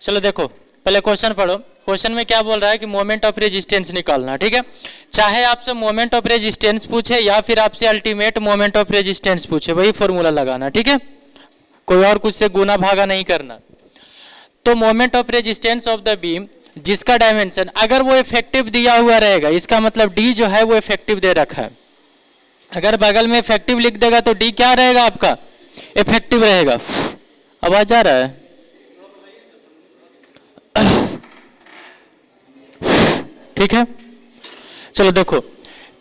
चलो देखो पहले क्वेश्चन पढ़ो। क्वेश्चन में क्या बोल रहा है कि मोमेंट ऑफ रेजिस्टेंस निकालना, ठीक है। चाहे आपसे मोमेंट ऑफ रेजिस्टेंस पूछे या फिर आपसे अल्टीमेट मोमेंट ऑफ रेजिस्टेंस पूछे, वही फॉर्मूला लगाना, ठीक है। कोई और कुछ से गुना भागा नहीं करना। तो moment of resistance of the beam जिसका डायमेंशन अगर वो इफेक्टिव दिया हुआ रहेगा, इसका मतलब डी जो है वो इफेक्टिव दे रखा है। अगर बगल में इफेक्टिव लिख देगा तो डी क्या रहेगा आपका, इफेक्टिव रहेगा। आवाज आ रहा है? ठीक है, चलो देखो।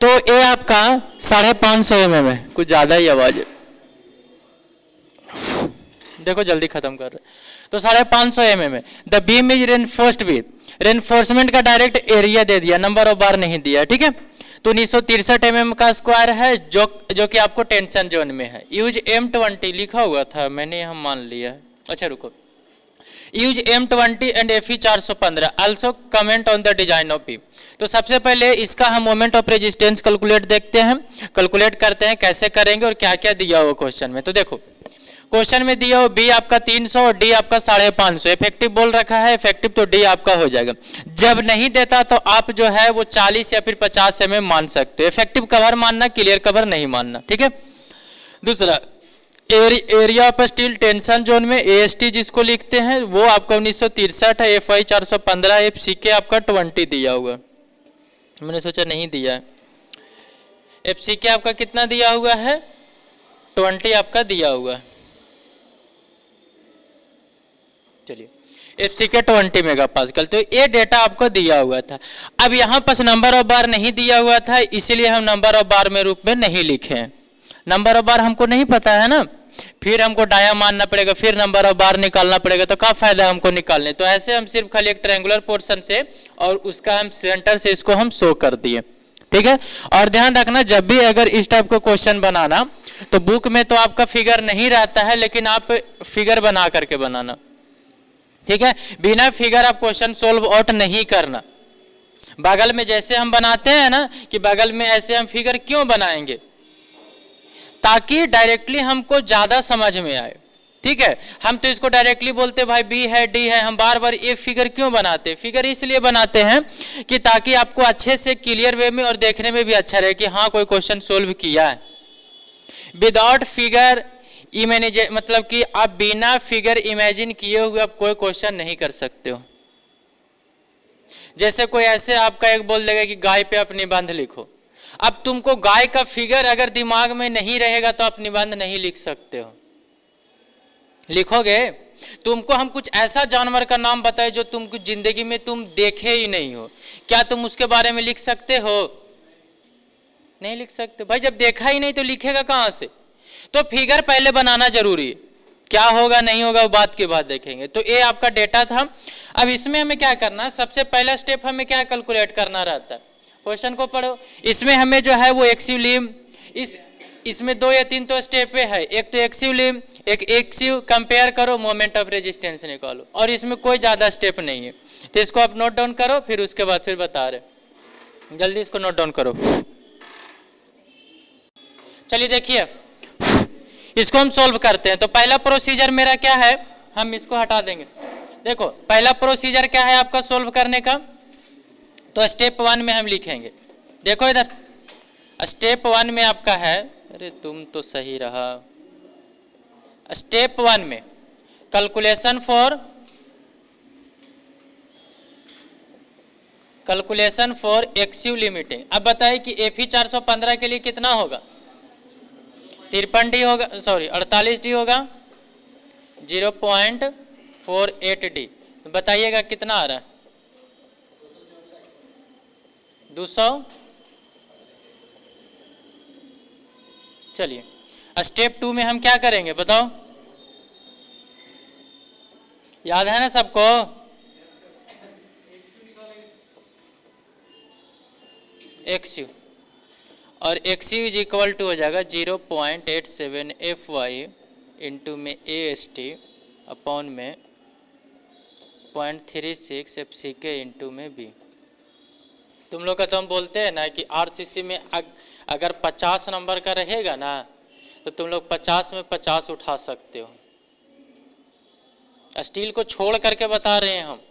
तो ए आपका 550 mm है, कुछ ज्यादा ही आवाज है, देखो जल्दी खत्म कर रहे। तो 550 mm है। The beam is reinforced with, reinforcement का डायरेक्ट एरिया दे दिया, नंबर ऑफ बार नहीं दिया, ठीक है। तो 1963 mm का स्क्वायर है, जो कि आपको टेंशन जोन में है। यूज M20 लिखा हुआ था, मैंने यहाँ मान लिया। अच्छा रुको, use M20 and Fe 415 also comment on the design of beam. तो सबसे पहले इसका हम मोमेंट ऑफ रेजिस्टेंस कैलकुलेट देखते हैं, कैलकुलेट करते हैं कैसे करेंगे और क्या क्या दिया हुआ क्वेश्चन में। तो देखो क्वेश्चन में दिया हो बी आपका 300 और डी आपका 550, इफेक्टिव बोल रखा है, इफेक्टिव तो डी आपका हो जाएगा। जब नहीं देता तो आप जो है वो 40 या फिर 50 mm मान सकते हो। इफेक्टिव कवर मानना, क्लियर कवर नहीं मानना, ठीक है। दूसरा area of steel tension zone में AST जिसको लिखते हैं वो आपका 1963 है, FI 415, FCK आपका 20 दिया हुआ, मैंने सोचा नहीं दिया है। FCK आपका कितना दिया हुआ है, 20 आपका दिया हुआ है। चलिए FCK 20 मेगापास्कल, तो ये डेटा आपको दिया हुआ था। अब यहाँ पास नंबर ऑफ बार नहीं दिया हुआ था, इसीलिए हम नंबर ऑफ बार में रूप में नहीं लिखे हैं। नंबर ऑफ बार हमको नहीं पता है ना, फिर हमको डाया मानना पड़ेगा, फिर नंबर ऑफ बार निकालना पड़ेगा, तो क्या फायदा हमको निकालने। तो ऐसे हम सिर्फ खाली एक ट्रायंगुलर पोर्शन से और उसका हम सेंटर से इसको हम शो कर दिए, ठीक है। और ध्यान रखना जब भी अगर इस टाइप का क्वेश्चन बनाना तो बुक में तो आपका फिगर नहीं रहता है, लेकिन आप फिगर बना करके बनाना, ठीक है। बिना फिगर आप क्वेश्चन सोल्व आउट नहीं करना। बगल में जैसे हम बनाते हैं ना कि बगल में ऐसे हम फिगर क्यों बनाएंगे, ताकि डायरेक्टली हमको ज्यादा समझ में आए, ठीक है। हम तो इसको डायरेक्टली बोलते भाई बी है डी है, हम बार बार ये फिगर क्यों बनाते, फिगर इसलिए बनाते हैं कि ताकि आपको अच्छे से क्लियर वे में और देखने में भी अच्छा रहे कि हाँ कोई क्वेश्चन सोल्व किया है। विदाउट फिगर मतलब कि आप बिना फिगर इमेजिन किए हुए आप कोई क्वेश्चन नहीं कर सकते हो। जैसे कोई ऐसे आपका एक बोल देगा कि गाय पे आप निबंध लिखो, अब तुमको गाय का फिगर अगर दिमाग में नहीं रहेगा तो आप निबंध नहीं लिख सकते हो। लिखोगे, तुमको हम कुछ ऐसा जानवर का नाम बताए जो तुमको जिंदगी में तुम देखे ही नहीं हो, क्या तुम उसके बारे में लिख सकते हो? नहीं लिख सकते भाई, जब देखा ही नहीं तो लिखेगा कहां से। तो फिगर पहले बनाना जरूरी है, क्या होगा नहीं होगा वो बात के बाद देखेंगे। तो ये आपका डेटा था। अब इसमें हमें क्या करना है, सबसे पहला स्टेप हमें क्या कैलकुलेट करना रहता है, क्वेश्चन को पढ़ो। इसमें हमें जो है वो एक्सिव लिम, इसमें 2 या 3 तो स्टेप है, एक तो एक्सिव लिम, एक एक्सिव कंपेयर करो, मोमेंट ऑफ रेजिस्टेंस निकालो, और इसमें कोई ज्यादा स्टेप नहीं है। तो इसको आप नोट डाउन करो, फिर उसके बाद फिर बता रहे, जल्दी इसको नोट डाउन करो। चलिए देखिए इसको हम सॉल्व करते हैं। तो पहला प्रोसीजर मेरा क्या है, हम इसको हटा देंगे। देखो पहला प्रोसीजर क्या है आपका सॉल्व करने का, तो स्टेप 1 में हम लिखेंगे, देखो इधर स्टेप 1 में आपका है, अरे तुम तो सही रहा। स्टेप 1 में कैलकुलेशन फॉर एक्सिव लिमिटिंग। अब बताइए कि FE 415 के लिए कितना होगा, 53 डी होगा, सॉरी 48 डी होगा, 0.48 डी। बताइएगा कितना आ रहा है, 200। चलिए स्टेप 2 में हम क्या करेंगे बताओ, याद है ना सबको? एक्सिव, और एक्सिव इज इक्वल टू हो जाएगा 0.87 FY इंटू में AST अपॉन में 0.36 FCK इंटू में B। तुम लोग का तो हम बोलते हैं ना कि RCC में अगर 50 नंबर का रहेगा ना तो तुम लोग 50 में 50 उठा सकते हो, स्टील को छोड़ करके बता रहे हैं हम।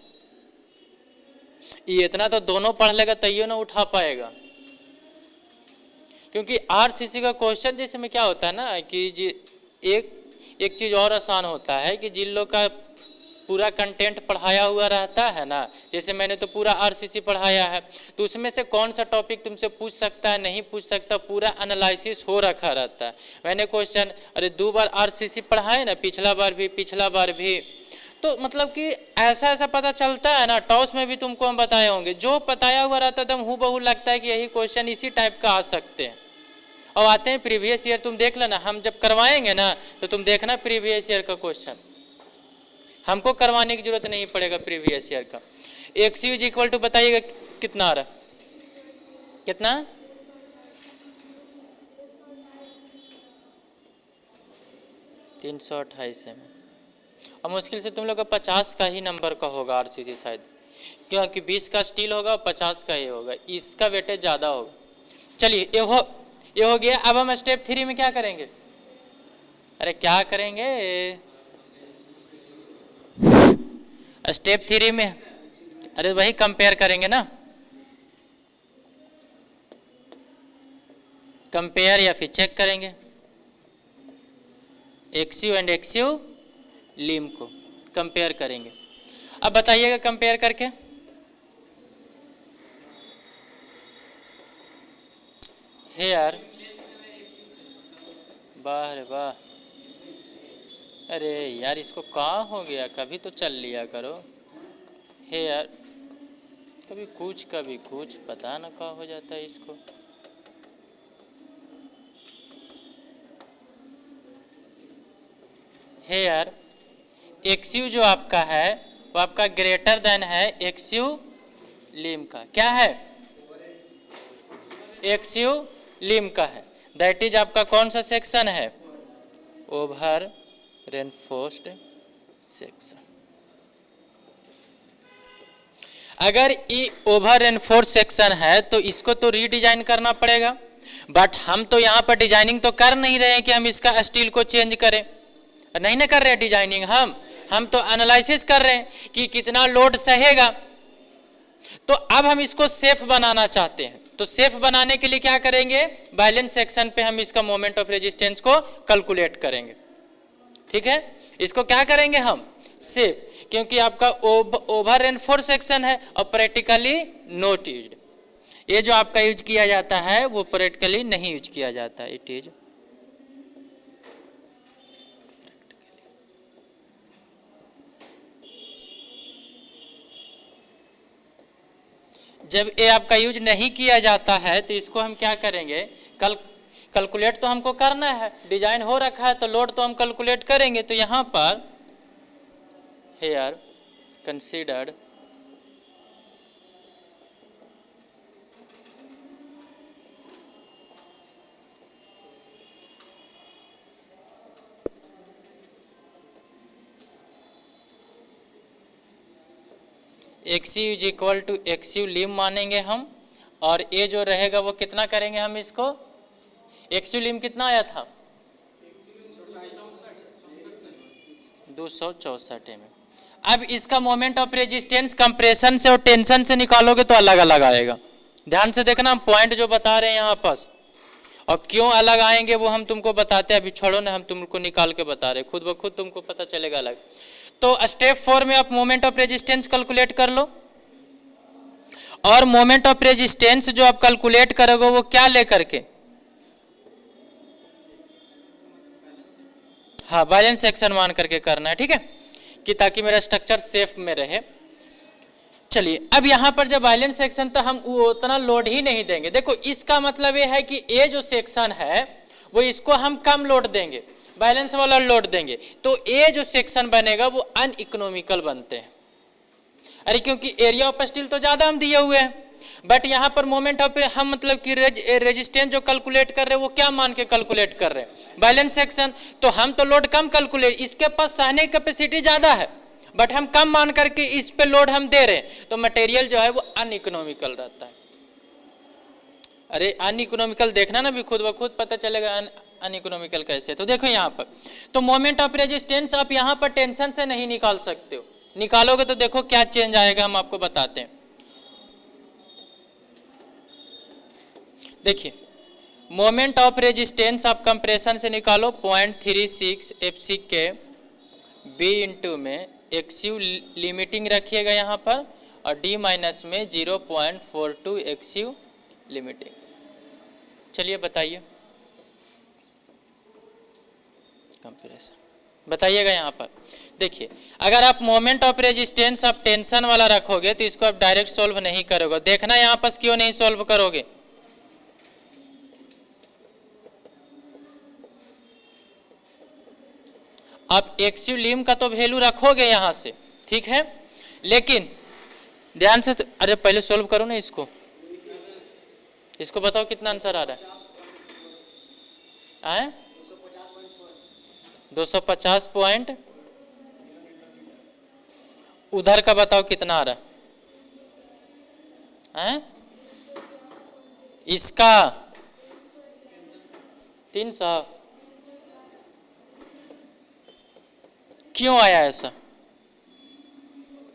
ये इतना तो दोनों पढ़ लेगा तैयो ना उठा पाएगा, क्योंकि आरसीसी का क्वेश्चन जैसे में क्या होता है ना कि एक चीज़ और आसान होता है कि जिन लोग का पूरा कंटेंट पढ़ाया हुआ रहता है ना, जैसे मैंने तो पूरा आरसीसी पढ़ाया है, तो उसमें से कौन सा टॉपिक तुमसे पूछ सकता है नहीं पूछ सकता, पूरा एनालिसिस हो रखा रहता है। मैंने क्वेश्चन अरे 2 बार आरसीसी पढ़ाए ना, पिछला बार भी, तो मतलब कि ऐसा पता चलता है ना। टॉस में भी तुमको हम बताए होंगे, जो बताया हुआ रहता है एकदम हूबहू लगता है कि यही क्वेश्चन इसी टाइप का आ सकते हैं, और आते हैं प्रीवियस ईयर। तुम देख लेना, हम जब करवाएंगे ना तो तुम देखना प्रीवियस ईयर का क्वेश्चन, हमको करवाने की जरूरत नहीं पड़ेगा प्रीवियस ईयर का। XU इज इक्वल टू बताइएगा कितना आ रहा, कितना 328 में, और मुश्किल से तुम लोग का 50 का ही नंबर का होगा आरसीसी शायद, क्योंकि 20 का स्टील होगा और 50 का ये होगा, इसका वेटेज ज़्यादा होगा। चलिए ये हो गया। अब हम स्टेप 3 में क्या करेंगे? अरे क्या करेंगे स्टेप 3 में? अरे वही कंपेयर करेंगे ना, कंपेयर या फिर चेक करेंगे XU एंड XU लीम को कंपेयर करेंगे। अब बताइएगा कंपेयर करके, हे यार वाह रे वाह, अरे यार इसको कहाँ हो गया, कभी तो चल लिया करो। हे यार कभी कुछ पता ना कहाँ हो जाता है इसको। हे यार XU जो आपका है वो आपका ग्रेटर देन है XU लीम का, क्या है XU लीम का है। दैट इज आपका कौन सा सेक्शन है? Over reinforced section. अगर ये ओवर रेनफोर्स्ड सेक्शन है तो इसको तो रीडिजाइन करना पड़ेगा, बट हम तो यहाँ पर डिजाइनिंग तो कर नहीं रहे हैं कि हम इसका स्टील को चेंज करें, नहीं ना कर रहे हैं डिजाइनिंग, हम तो एनालिसिस कर रहे हैं कि कितना लोड सहेगा। तो अब हम इसको सेफ बनाना चाहते हैं, तो सेफ बनाने के लिए क्या करेंगे? बैलेंस सेक्शन पे हम इसका मोमेंट ऑफ रेजिस्टेंस को कैलकुलेट करेंगे। ठीक है, इसको क्या करेंगे हम? सेफ, क्योंकि आपका ओवर रेनफोर्स्ड सेक्शन है और प्रैक्टिकली नॉट यूज्ड। ये जो आपका यूज किया जाता है वो प्रैक्टिकली नहीं यूज किया जाता, इट इज जब ये आपका यूज नहीं किया जाता है तो इसको हम क्या करेंगे? कैलकुलेट तो हमको करना है, डिजाइन हो रखा है तो लोड तो हम कैलकुलेट करेंगे। तो यहाँ पर here considered XU is equal to XU लीम मानेंगे हम, और ये जो रहेगा वो कितना करेंगे हम इसको? XU लीम कितना आया था? 264 में। अब इसका मोमेंट ऑफ रेजिस्टेंस कंप्रेशन से और टेंशन से निकालोगे तो अलग अलग आएगा। ध्यान से देखना, हम पॉइंट जो बता रहे हैं यहाँ पास, और क्यों अलग आएंगे वो हम तुमको बताते हैं। अभी छोड़ो ना, हम तुमको निकाल के बता रहे, खुद ब खुद तुमको पता चलेगा अलग। तो स्टेप 4 में आप मोमेंट ऑफ रेजिस्टेंस कैलकुलेट कर लो, और मोमेंट ऑफ रेजिस्टेंस जो आप कैलकुलेट करोगे वो क्या लेकर के? हाँ, बैलेंस सेक्शन मान करके करना है, ठीक है, कि ताकि मेरा स्ट्रक्चर सेफ में रहे। चलिए, अब यहाँ पर जब बैलेंस सेक्शन तो हम उतना लोड ही नहीं देंगे। देखो, इसका मतलब ये है कि ये जो सेक्शन है वो इसको हम कम लोड देंगे, बैलेंस वाला लोड देंगे, तो ये जो सेक्शन बनेगा वो अनइकोनॉमिकल बनते हैं। अरे क्योंकि एरिया ऑफ स्टील तो ज़्यादा हम दिए हुए हैं, बट यहाँ पर मोमेंट ऑफ हम मतलब कि रेजिस्टेंस जो कैलकुलेट कर रहे हैं वो क्या मान के कैलकुलेट कर रहे हैं? Balance section. तो हम तो लोड कम कैलकुलेट, इसके पास सहने की कैपेसिटी ज़्यादा है, बट हम कम मान करके इस पे लोड हम दे रहे हैं, तो मटेरियल जो है वो अनइकोनॉमिकल रहता है। अरे अनइकोनॉमिकल देखना ना, भी खुद ब खुद पता चलेगा अनइकोनॉमिकल कैसे? तो देखो यहाँ पर, तो मोमेंट ऑफ रेजिस्टेंस आप यहाँ पर टेंशन से नहीं निकाल सकते हो, निकालोगे तो देखो क्या चेंज आएगा, हम आपको बताते हैं। देखिए मोमेंट ऑफ रेजिस्टेंस आप कंप्रेशन से निकालो 0.36 FC के B इंटू में XU लिमिटिंग रखिएगा यहाँ पर, और D माइनस में 0.42 XU लिमिटिंग। चलिए बताइए कंप्रेशन बताइएगा यहाँ पर। देखिए अगर आप मोमेंट ऑफ रेजिस्टेंस आप टेंशन वाला रखोगे तो इसको आप डायरेक्ट सोल्व नहीं करोगे। देखना यहाँ पर क्यों नहीं सोल्व करोगे, आप एक्सयू लिम का तो वैल्यू रखोगे यहाँ से, ठीक है, लेकिन ध्यान से, अरे पहले सोल्व करो ना इसको, इसको बताओ कितना आंसर आ रहा है? 250 पॉइंट, उधर का बताओ कितना आ रहा है? इसका 300। क्यों आया ऐसा?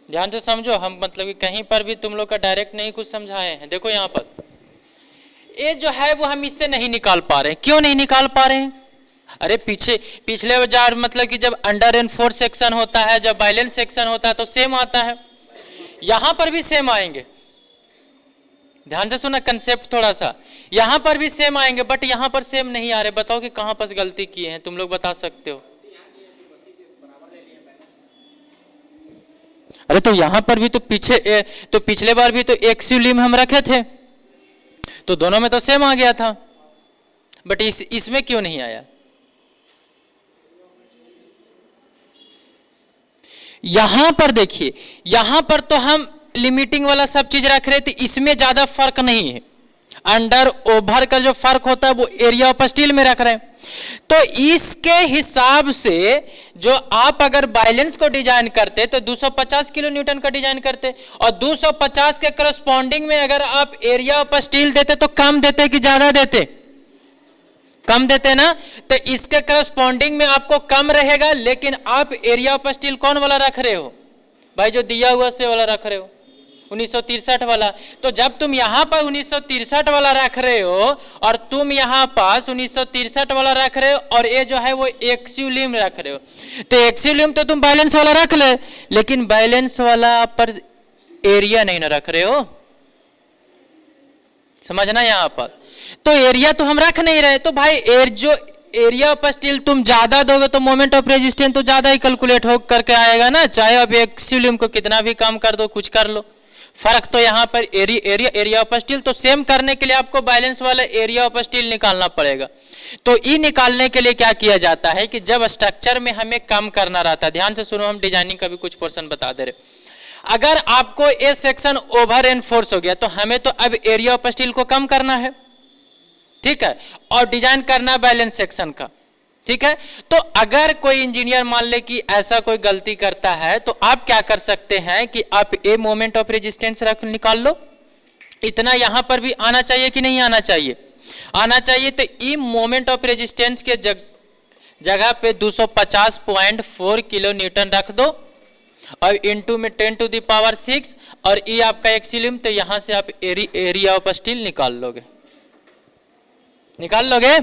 ध्यान से समझो, हम मतलब कि कहीं पर भी तुम लोग का डायरेक्ट नहीं कुछ समझाए हैं। देखो यहाँ पर ये जो है वो हम इससे नहीं निकाल पा रहे हैं। क्यों नहीं निकाल पा रहे हैं? अरे पिछले बार मतलब कि जब अंडर एनफोर्स सेक्शन होता है, जब बैलेंस सेक्शन होता है तो सेम आता है, यहां पर भी सेम आएंगे। ध्यान से सुना कंसेप्ट थोड़ा सा, यहां पर भी सेम आएंगे, बट यहां पर सेम नहीं आ रहे। बताओ कि कहां पर गलती किए हैं, तुम लोग बता सकते हो? अरे तो यहां पर भी तो पिछले बार भी तो एक्सयू लिम हम रखे थे, तो दोनों में तो सेम आ गया था, बट इसमें क्यों नहीं आया? यहां पर देखिए, यहां पर तो हम लिमिटिंग वाला सब चीज रख रहे थे, इसमें ज्यादा फर्क नहीं है। अंडर ओवर का जो फर्क होता है वो एरिया ऑफ स्टील में रख रहे हैं। तो इसके हिसाब से जो आप अगर बैलेंस को डिजाइन करते तो 250 किलो न्यूटन का डिजाइन करते, और 250 के करस्पॉन्डिंग में अगर आप एरिया ऑफ स्टील देते तो कम देते कि ज्यादा देते? कम देते ना। तो इसके करस्पॉन्डिंग में आपको कम रहेगा, लेकिन आप एरिया ऑफ स्टील कौन वाला रख रहे हो भाई? जो दिया हुआ से वाला रख रहे हो, 1963 वाला। तो जब तुम यहां पर 1963 वाला रख रहे हो और तुम यहां पास 1963 वाला रख रहे हो, और ये जो है वो एक्सयू लिम रख रहे हो, तो एक्सयू लिम तो तुम बैलेंस वाला रख ले, लेकिन बैलेंस वाला पर एरिया नहीं ना रख रहे हो, समझना यहां पर। तो एरिया तो हम रख नहीं रहे, तो भाई जो एरिया ऑफ स्टील तुम ज्यादा दोगे तो मोमेंट ऑफ रेजिस्टेंस तो ज्यादा ही कैलकुलेट हो करके आएगा ना, चाहे अब एक्सयू लिम को कितना भी कम कर दो, कुछ कर लो, फर्क तो यहाँ पर एरिया ऑफ स्टील। तो सेम करने के लिए आपको बैलेंस वाला एरिया ऑफ स्टील निकालना पड़ेगा। तो ई निकालने के लिए क्या किया जाता है कि जब स्ट्रक्चर में हमें कम करना रहता है, ध्यान से सुनो, हम डिजाइनिंग का भी कुछ पोर्शन बता दे रहे। अगर आपको ए सेक्शन ओवर एनफोर्स हो गया तो हमें तो अब एरिया ऑफ स्टील को कम करना है, ठीक है, और डिजाइन करना बैलेंस सेक्शन का, ठीक है। तो अगर कोई इंजीनियर मान ले कि ऐसा कोई गलती करता है तो आप क्या कर सकते हैं कि आप ए मोमेंट ऑफ रेजिस्टेंस रख निकाल लो, इतना यहां पर भी आना चाहिए कि नहीं आना चाहिए? आना चाहिए। तो ई मोमेंट ऑफ रेजिस्टेंस के जगह पे 250.4 किलो न्यूटन रख दो, और इनटू में 10 टू द पावर 6, और ई आपका एक्सिलियम, तो यहां से आप एरिया ऑफ स्टील निकाल लोगे, निकाल लोगे।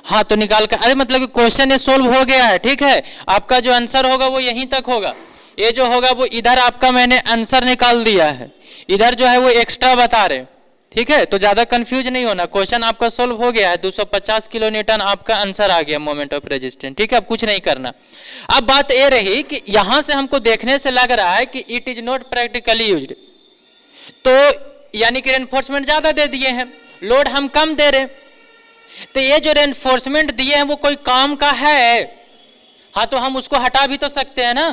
हाँ तो निकाल कर, अरे मतलब क्वेश्चन ये सोल्व हो गया है, ठीक है। आपका जो आंसर होगा वो यहीं तक होगा, ये जो होगा वो इधर आपका मैंने आंसर निकाल दिया है, इधर जो है वो एक्स्ट्रा बता रहे, ठीक है। तो ज्यादा कंफ्यूज नहीं होना, क्वेश्चन आपका सोल्व हो गया है, 250 किलो न्यूटन आपका आंसर आ गया मोमेंट ऑफ रेजिस्टेंस, ठीक है। अब कुछ नहीं करना। अब बात ये रही कि यहां से हमको देखने से लग रहा है कि it is not practically used, तो यानी कि रेनफोर्समेंट ज्यादा दे दिए हैं, लोड हम कम दे रहे, तो ये जो रेनफोर्समेंट दिए हैं वो कोई काम का है? हाँ तो हम उसको हटा भी तो सकते हैं ना,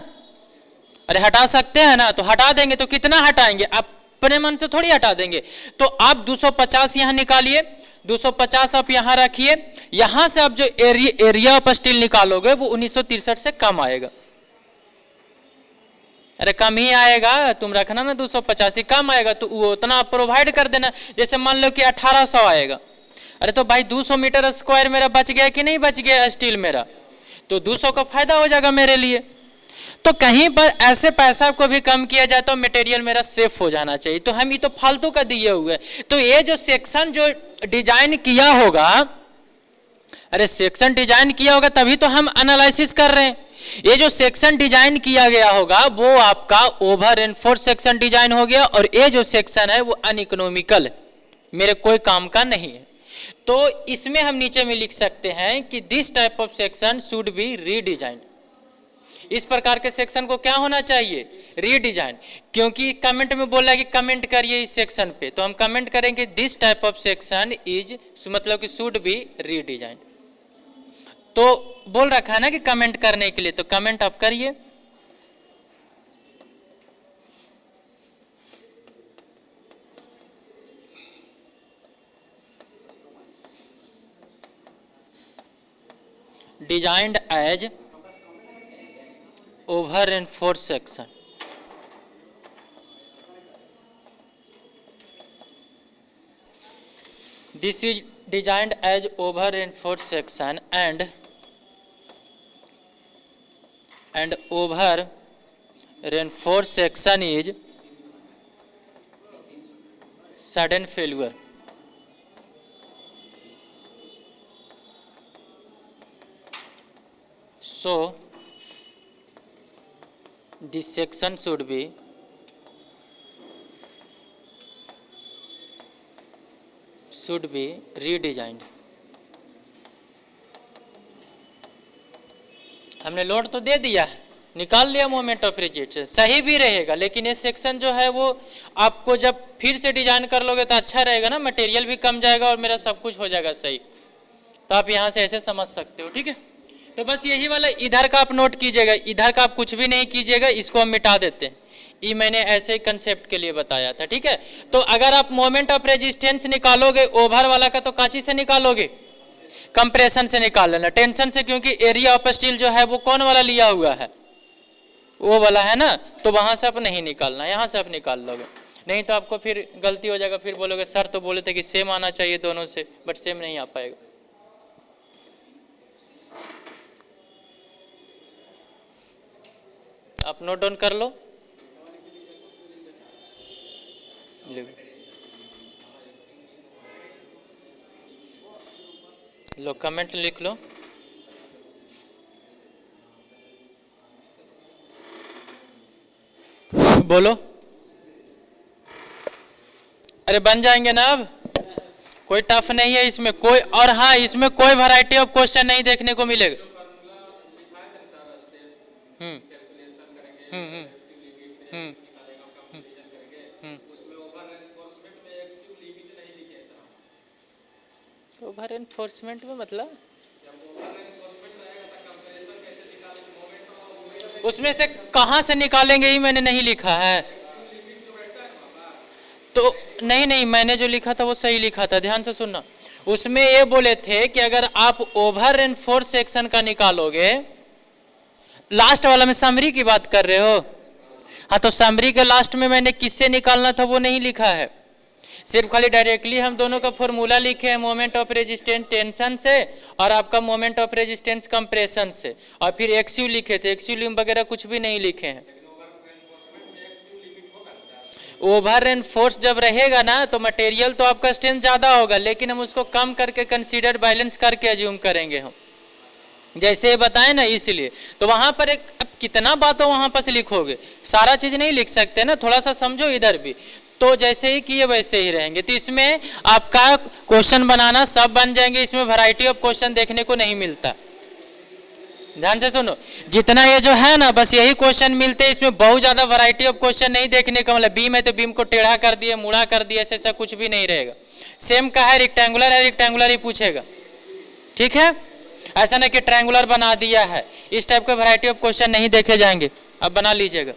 अरे हटा सकते हैं ना, तो हटा देंगे। तो कितना हटाएंगे? अपने मन से थोड़ी हटा देंगे। तो आप 250 यहां निकालिए, 250 आप यहां रखिए, यहां से आप जो एरिया ऑफ स्टील निकालोगे वो 1963 से कम आएगा। अरे कम ही आएगा, तुम रखना ना 250 ही कम आएगा, तो वो उतना आप प्रोवाइड कर देना। जैसे मान लो कि 1800 आएगा, अरे तो भाई 200 मीटर स्क्वायर मेरा बच गया कि नहीं बच गया स्टील मेरा, तो 200 का फायदा हो जाएगा मेरे लिए। तो कहीं पर ऐसे पैसा को भी कम किया जाए तो मटेरियल मेरा सेफ हो जाना चाहिए, तो हम ये तो फालतू का दिए हुए। तो ये जो सेक्शन जो डिजाइन किया होगा, अरे सेक्शन डिजाइन किया होगा तभी तो हम एनालिसिस कर रहे हैं। ये जो सेक्शन डिजाइन किया गया होगा वो आपका ओवर एनफोर्स सेक्शन डिजाइन हो गया, और ये जो सेक्शन है वो अनइकोनॉमिकल है, मेरे कोई काम का नहीं है। तो इसमें हम नीचे में लिख सकते हैं कि this type of section should be redesign. इस प्रकार के सेक्शन को क्या होना चाहिए, रीडिजाइन। क्योंकि कमेंट में बोला कि कमेंट करिए इस सेक्शन पे, तो हम कमेंट करेंगे this type of section is, मतलब कि शुड बी रीडिजाइन। तो बोल रखा है ना कि कमेंट करने के लिए, तो कमेंट आप करिए। Designed as over enforce section, this is designed as over enforce section and over reinforced section is sudden failure. So this section should be redesigned. हमने लोड तो दे दिया है, निकाल लिया मोमेंट ऑफ रेजिस्टेंस, सही भी रहेगा, लेकिन ये सेक्शन जो है वो आपको जब फिर से डिजाइन कर लोगे तो अच्छा रहेगा ना, मटेरियल भी कम जाएगा और मेरा सब कुछ हो जाएगा सही। तो आप यहाँ से ऐसे समझ सकते हो, ठीक है। तो बस यही वाला इधर का आप नोट कीजिएगा, इधर का आप कुछ भी नहीं कीजिएगा, इसको हम मिटा देते हैं। ये मैंने ऐसे ही कंसेप्ट के लिए बताया था, ठीक है। तो अगर आप मोमेंट ऑफ रेजिस्टेंस निकालोगे ओवर वाला का, तो काची से निकालोगे, कंप्रेशन से निकाल लेना, टेंशन से, क्योंकि एरिया ऑफ स्टील जो है वो कौन वाला लिया हुआ है, वो वाला है ना, तो वहां से आप नहीं निकालना, यहाँ से आप निकाल लोगे, नहीं तो आपको फिर गलती हो जाएगा, फिर बोलोगे सर तो बोले थे कि सेम आना चाहिए दोनों से, बट सेम नहीं आ पाएगा। आप नोट डाउन कर लो, लो कमेंट लिख लो। बोलो, अरे बन जाएंगे ना, अब कोई टफ नहीं है इसमें कोई, और हाँ इसमें कोई वैरायटी ऑफ क्वेश्चन नहीं देखने को मिलेगा। ओवर एनफोर्समेंट में मतलब उसमें से कहां से निकालेंगे ही मैंने नहीं लिखा है, तो नहीं मैंने जो लिखा था वो सही लिखा था, ध्यान से सुनना। उसमें ये बोले थे कि अगर आप ओवर एनफोर्स सेक्शन का निकालोगे, लास्ट वाला में समरी की बात कर रहे हो, हाँ तो समरी के लास्ट में मैंने किससे निकालना था वो नहीं लिखा है, सिर्फ खाली डायरेक्टली हम दोनों का फॉर्मूला लिखे हैं, मोमेंट ऑफ रेजिस्टेंस टेंशन से और आपका मोमेंट ऑफ रेजिस्टेंस कंप्रेशन से, और फिर एक्सयू लिखे थे, एक्सयू लिमिट वगैरह कुछ भी नहीं लिखे हैं। ओवर एनफोर्स जब रहेगा ना तो मटेरियल तो आपका स्ट्रेंथ ज्यादा होगा, लेकिन हम उसको कम करके कंसीडर बैलेंस करके अज्यूम करेंगे हम, जैसे बताए ना, इसलिए तो वहां पर एक, अब कितना बातों वहां पर लिखोगे, सारा चीज नहीं लिख सकते ना, थोड़ा सा समझो इधर भी, तो जैसे ही किए वैसे ही रहेंगे। तो इसमें आपका क्वेश्चन बनाना सब बन जाएंगे, इसमें वैरायटी ऑफ क्वेश्चन देखने को नहीं मिलता, ध्यान से सुनो। जितना ये जो है ना बस यही क्वेश्चन मिलते हैं, इसमें बहुत ज्यादा वैरायटी ऑफ क्वेश्चन नहीं देखने को मतलब, बीम है तो बीम को टेढ़ा कर दिए, मुड़ा कर दिए, ऐसा कुछ भी नहीं रहेगा। सेम का है रेक्टेंगुलर ही पूछेगा, ठीक है, ऐसा ना कि ट्रायंगुलर बना दिया है, इस टाइप का वैरायटी ऑफ क्वेश्चन नहीं देखे जाएंगे, अब बना लीजिएगा।